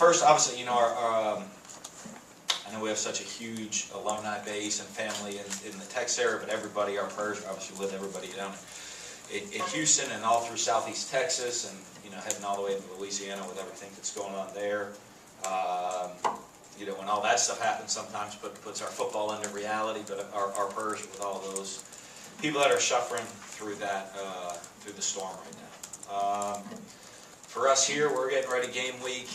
First, obviously, you know, I know we have such a huge alumni base and family in the Tex area, but everybody, our prayers are obviously with everybody down in Houston and all through Southeast Texas, and you know, heading all the way into Louisiana with everything that's going on there. You know, when all that stuff happens, sometimes puts our football into reality, but our prayers with all those people that are suffering through that, through the storm right now. For us here, we're getting ready game week.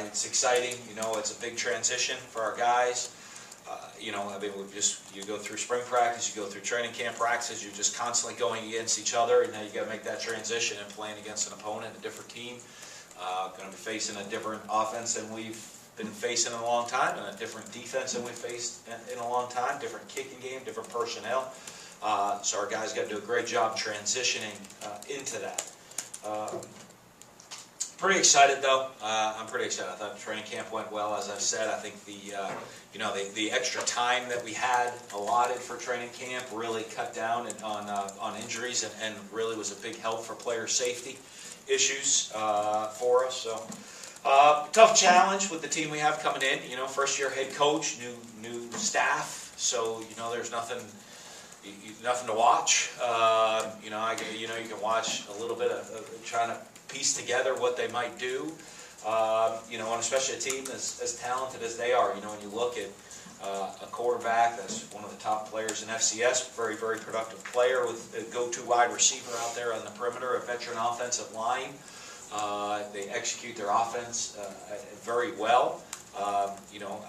It's exciting. You know, it's a big transition for our guys. You know, I mean, you go through spring practice, you go through training camp practices, you're just constantly going against each other, and now you got to make that transition and playing against an opponent, a different team. Going to be facing a different offense than we've been facing in a long time, and a different defense than we've faced in a long time, different kicking game, different personnel. So our guys got to do a great job transitioning into that. Pretty excited though. I'm pretty excited. I thought training camp went well. As I've said, I think the extra time that we had allotted for training camp really cut down on injuries and really was a big help for player safety issues for us. So tough challenge with the team we have coming in. You know, first year head coach, new staff. So you know, there's nothing to watch. You know, you can watch a little bit of trying to piece together what they might do. You know, and especially a team as talented as they are. You know, when you look at a quarterback that's one of the top players in FCS, very, very productive player with a go-to wide receiver out there on the perimeter, a veteran offensive line. They execute their offense very well. You know,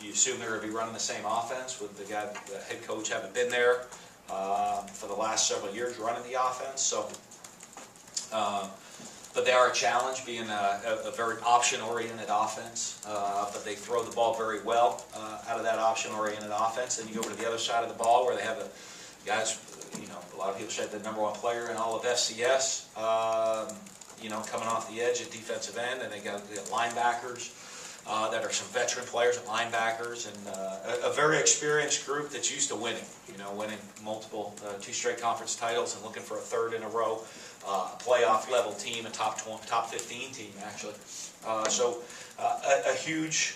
you assume they're going to be running the same offense with the head coach having been there for the last several years running the offense. So, but they are a challenge, being a very option-oriented offense. But they throw the ball very well out of that option-oriented offense. Then you go over to the other side of the ball where they have the guys. You know, a lot of people said the #1 player in all of FCS. You know, coming off the edge at defensive end, and they got linebackers. That are some veteran players at linebackers, and a very experienced group that's used to winning. You know, winning multiple 2 straight conference titles and looking for a 3rd in a row. A playoff level team, a top 15 team actually. So a huge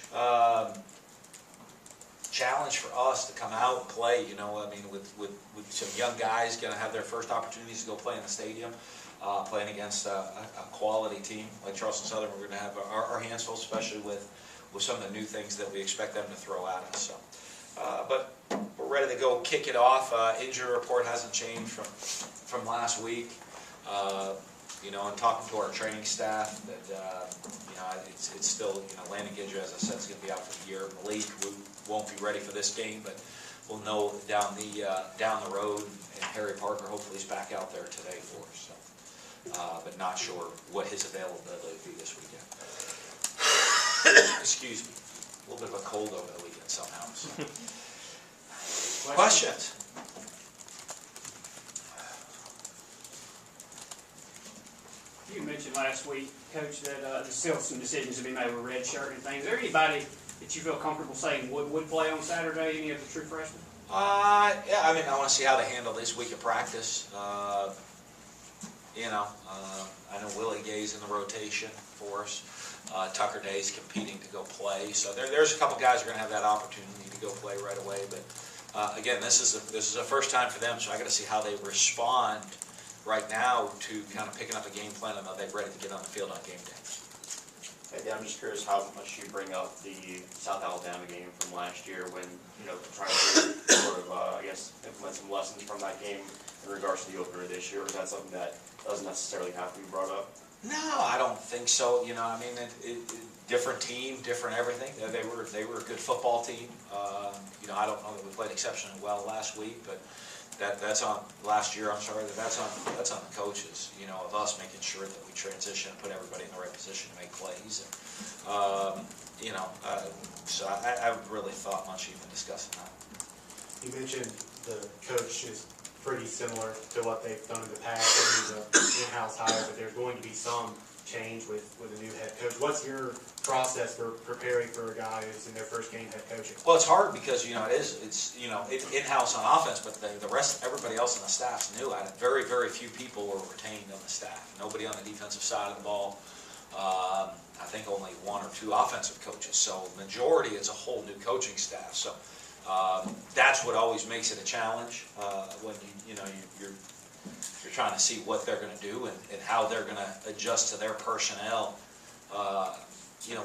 challenge for us to come out and play. You know, I mean, with some young guys going to have their first opportunities to go play in the stadium. Playing against a quality team like Charleston Southern, we're going to have our hands full, especially with some of the new things that we expect them to throw at us. So, but we're ready to go kick it off. Injury report hasn't changed from last week. You know, and talking to our training staff, that you know, it's still, you know, Landon Gidger, as I said, is going to be out for the year. Malik won't be ready for this game, but we'll know down the road. And Harry Parker hopefully is back out there today for us. So. But not sure what his availability will be this weekend. Excuse me. A little bit of a cold over the weekend somehow. So. Questions? You mentioned last week, Coach, that there's still some decisions to be made with red shirt and things. Is there anybody that you feel comfortable saying would play on Saturday, any of the true freshmen? Yeah, I mean, I want to see how they handle this week of practice. You know, I know Willie Gay's in the rotation for us. Tucker Day's competing to go play. So there's a couple guys who are going to have that opportunity to go play right away. But again, this is a first time for them, so I got to see how they respond right now to kind of picking up a game plan and are they ready to get on the field on game day. Hey, Dan, I'm just curious how much you bring up the South Alabama game from last year when, you know, trying to sort of, I guess, implement some lessons from that game in regards to the opener this year, or is that something that doesn't necessarily have to be brought up? No, I don't think so. You know, I mean, different team, different everything. They were a good football team. You know, I don't know that we played exceptionally well last week, but that's on last year. I'm sorry, that's on the coaches. You know, of us making sure that we transition and put everybody in the right position to make plays. And, you know, so I haven't really thought much even discussing that. You mentioned the coach is pretty similar to what they've done in the past. He's an in-house hire, but there's going to be some change with a new head coach. What's your process for preparing for a guy who's in their first game head coaching? Well, it's hard because, you know, it's you know, in-house on offense, but the rest, everybody else on the staff's new. Very, very few people were retained on the staff. Nobody on the defensive side of the ball. I think think only 1 or 2 offensive coaches. So majority is a whole new coaching staff. So that's what always makes it a challenge when you're trying to see what they're going to do and how they're going to adjust to their personnel.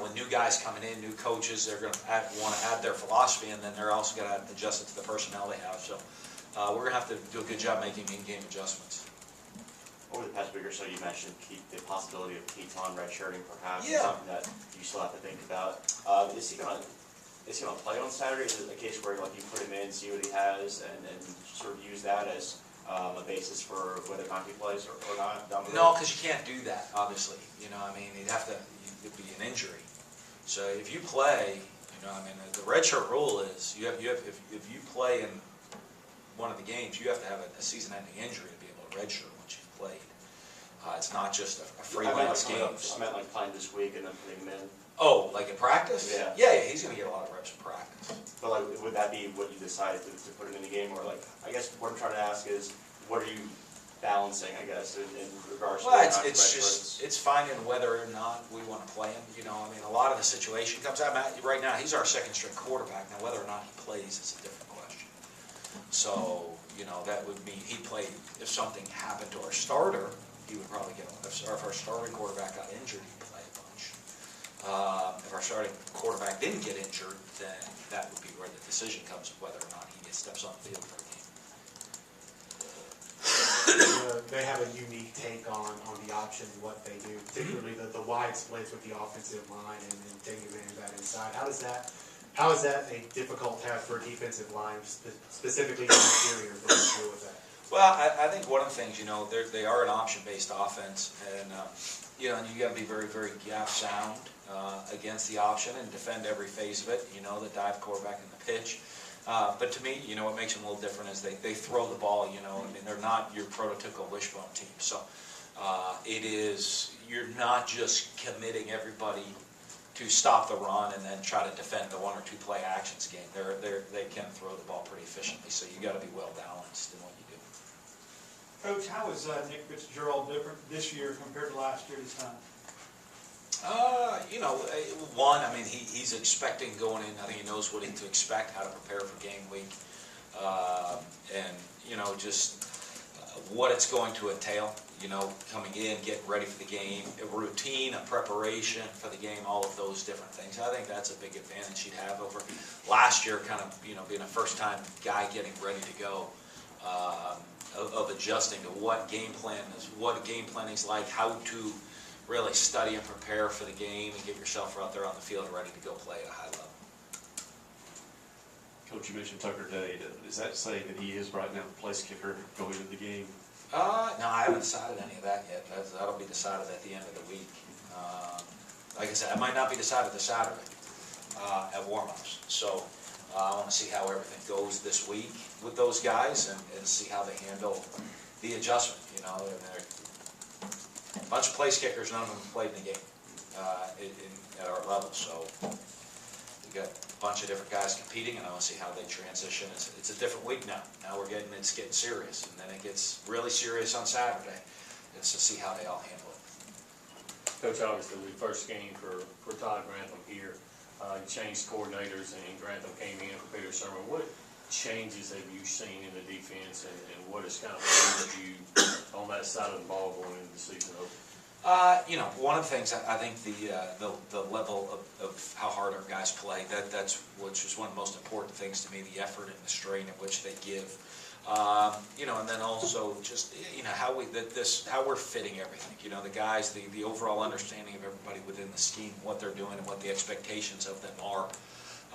When new guys coming in, new coaches, they're going to want to add their philosophy, and then they're also going to adjust it to the personnel they have. So we're going to have to do a good job making in-game adjustments. Over the past week or so, you mentioned the possibility of Keaton redshirting, perhaps. Yeah. Something that you still have to think about. Is he going to play on Saturday? Is it a case where you put him in, see what he has, and sort of use that as a basis for whether or not he plays or not down the road? No, because you can't do that, obviously. It'd be an injury. So if you play, the redshirt rule is if you play in one of the games, you have to have a season-ending injury to be able to redshirt once you've played. It's not just a freelance game. I meant playing this week and then putting him in. Oh, like in practice? Yeah. Yeah, he's going to get a lot of reps in practice. But would that be what you decided to put him in the game, or I guess what I'm trying to ask is, what are you balancing, I guess, in regards to It's finding whether or not we want to play him. A lot of the situation comes out. Right now, he's our second-string quarterback. Now, whether or not he plays is a different question. So, that would mean he played. If something happened to our starter, he would probably get. If our starting quarterback got injured, he'd play a bunch. If our starting quarterback didn't get injured, then that would be where the decision comes of whether or not he steps on the field for a game. They have a unique take on the option and what they do, particularly the wide splits with the offensive line and taking advantage of that inside. How is that a difficult task for a defensive line, specifically the interior, to deal with that? Well, I think one of the things, they are an option-based offense, and you got to be very, very gap sound against the option and defend every phase of it. The dive quarterback and the pitch. But to me, what makes them a little different is they throw the ball. They're not your prototypical wishbone team. So you're not just committing everybody to stop the run and then try to defend the 1 or 2 play actions game. They can throw the ball pretty efficiently. So you got to be well balanced in what you do. Coach, how is Nick Fitzgerald different this year compared to last year this time? He's expecting going in. I think he knows what to expect, how to prepare for game week, what it's going to entail. Coming in, getting ready for the game, a routine, a preparation for the game, all of those different things. I think that's a big advantage he'd have over last year. Kind of, being a first-time guy getting ready to go. Of adjusting to what game planning is like, how to really study and prepare for the game and get yourself out there on the field ready to go play at a high level. Coach, you mentioned Tucker Day. Does that say that he is right now the place kicker going into the game? No, I haven't decided any of that yet. That'll be decided at the end of the week. Like I said, it might not be decided this Saturday at warm-ups. So I want to see how everything goes this week with those guys and see how they handle the adjustment. A bunch of place kickers, none of them played in the game at our level. So we got a bunch of different guys competing, and I want to see how they transition. It's a different week now. Now it's getting serious, and then it gets really serious on Saturday. It's to see how they all handle it. Coach, obviously, the first game for Todd Grantham here, you changed coordinators, and Grantham came in for Peter Sherman. What changes have you seen in the defense, and what has kind of pleased you on that side of the ball going into the season opener? One of the things I think the level of how hard our guys play, which is one of the most important things to me, the effort and the strain at which they give. And then also just how we're fitting everything. The guys, the overall understanding of everybody within the scheme, what they're doing, and what the expectations of them are.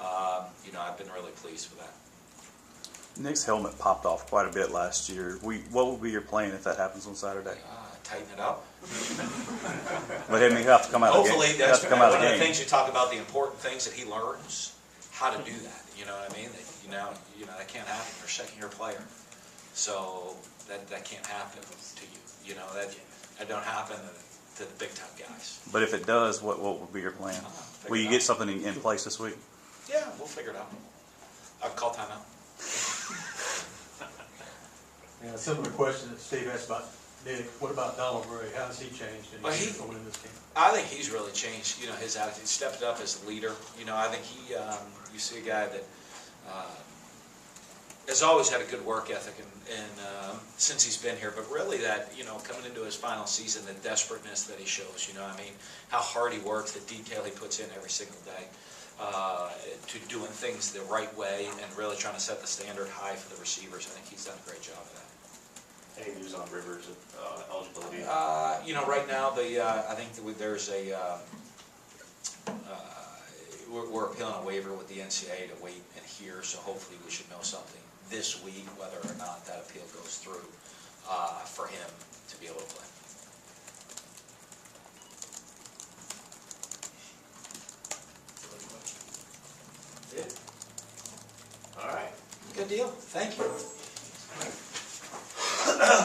I've been really pleased with that. Nick's helmet popped off quite a bit last year. What will be your plan if that happens on Saturday? Tighten it up. But he'll have to come out of the game. Hopefully, that's one of the things you talk about, the important things that he learns, how to do that. You know what I mean? That can't happen. You're a second-year player. So that can't happen to you. That don't happen to the big-time guys. But if it does, what will be your plan? Will you get something in place this week? Yeah, we'll figure it out. I'll call timeout. Yeah, a similar question that Steve asked about Nick, what about Donald Murray? How has he changed in Well, he- going in this game? I think he's really changed, his attitude, stepped up as a leader. I think he, you see a guy that has always had a good work ethic and since he's been here, but really that, coming into his final season, the desperateness that he shows, how hard he works, the detail he puts in every single day, to doing things the right way and really trying to set the standard high for the receivers. I think he's done a great job of that. Any news on Rivers' eligibility? Right now, I think that there's we're appealing a waiver with the NCAA to wait and hear, so hopefully we should know something this week, whether or not that appeal goes through, for him to be able to play. All right. Good deal, thank you.